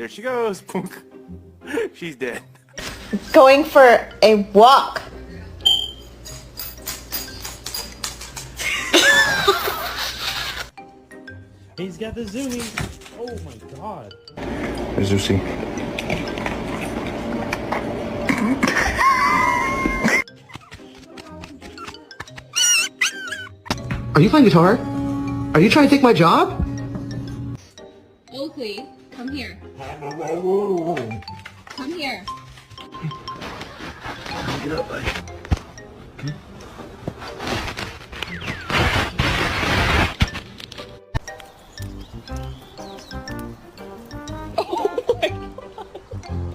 There she goes. She's dead. Going for a walk. He's got the zoomies. Oh my god. Hey, Zeusy. Are you playing guitar? Are you trying to take my job? Oakley, come here. Come here. Get up, buddy.